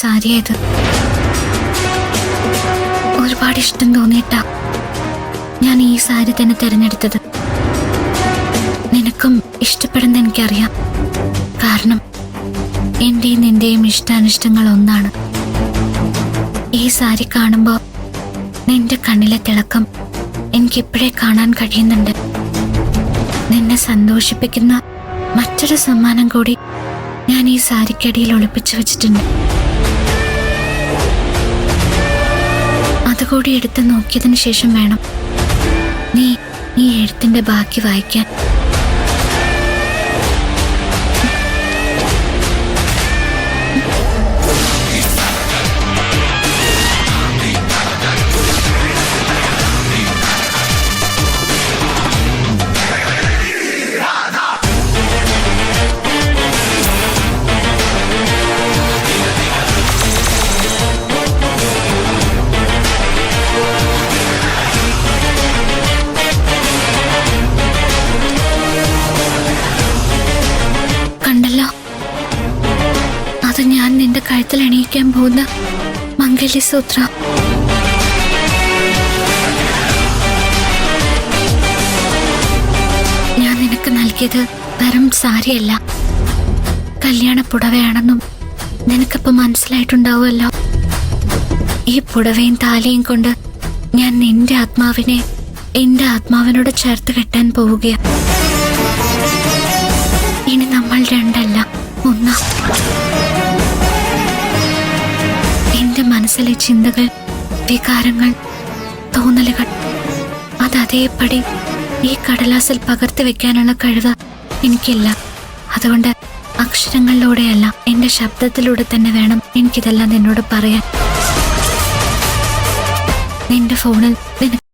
സാരിയത് ഒരുപാട് ഇഷ്ടം തോന്നിയിട്ടാ ഞാൻ ഈ സാരി തന്നെ തിരഞ്ഞെടുത്തത്. നിനക്കും ഇഷ്ടപ്പെടുന്ന എനിക്കറിയാം. കാരണം എന്റെയും നിന്റെയും ഇഷ്ടാനിഷ്ടങ്ങൾ ഒന്നാണ്. ഈ സാരി കാണുമ്പോ നിന്റെ കണ്ണിലെ തിളക്കം എനിക്കിപ്പോഴേ കാണാൻ കഴിയുന്നുണ്ട്. നിന്നെ സന്തോഷിപ്പിക്കുന്ന മറ്റൊരു സമ്മാനം കൂടി ഞാൻ ഈ സാരിക്കടിയിൽ ഒളിപ്പിച്ചു വെച്ചിട്ടുണ്ട്. അതുകൂടി എടുത്ത് നോക്കിയതിനു ശേഷം വേണം നീ ഈ എഴുത്തിന്റെ ബാക്കി വായിക്കാൻ. അത് ഞാൻ നിന്റെ കഴുത്തിൽ അണിയിക്കാൻ പോകുന്ന മംഗല്യസൂത്ര. ഞാൻ നിനക്ക് നൽകിയത് വെറും സാരിയല്ല, കല്യാണ പുടവയാണെന്നും നിനക്കിപ്പോ മനസ്സിലായിട്ടുണ്ടാവുമല്ലോ. ഈ പുടവയും താലിയും കൊണ്ട് ഞാൻ നിന്റെ ആത്മാവിനെ എന്റെ ആത്മാവിനോട് ചേർത്ത് കെട്ടാൻ പോവുകയാണ്. ഇനി നമ്മൾ രണ്ടല്ല, ഒന്നാ. എന്റെ മനസ്സിലെ ചിന്തകൾ, വികാരങ്ങൾ, തോന്നലുകൾ അതേപടി ഈ കടലാസിൽ പകർത്തി വെക്കാനുള്ള കഴിവ് എനിക്കില്ല. അതുകൊണ്ട് അക്ഷരങ്ങളിലൂടെയല്ല, എന്റെ ശബ്ദത്തിലൂടെ തന്നെ വേണം എനിക്കിതെല്ലാം നിന്നോട് പറയാൻ. നിന്റെ ഫോണിൽ നിനക്ക്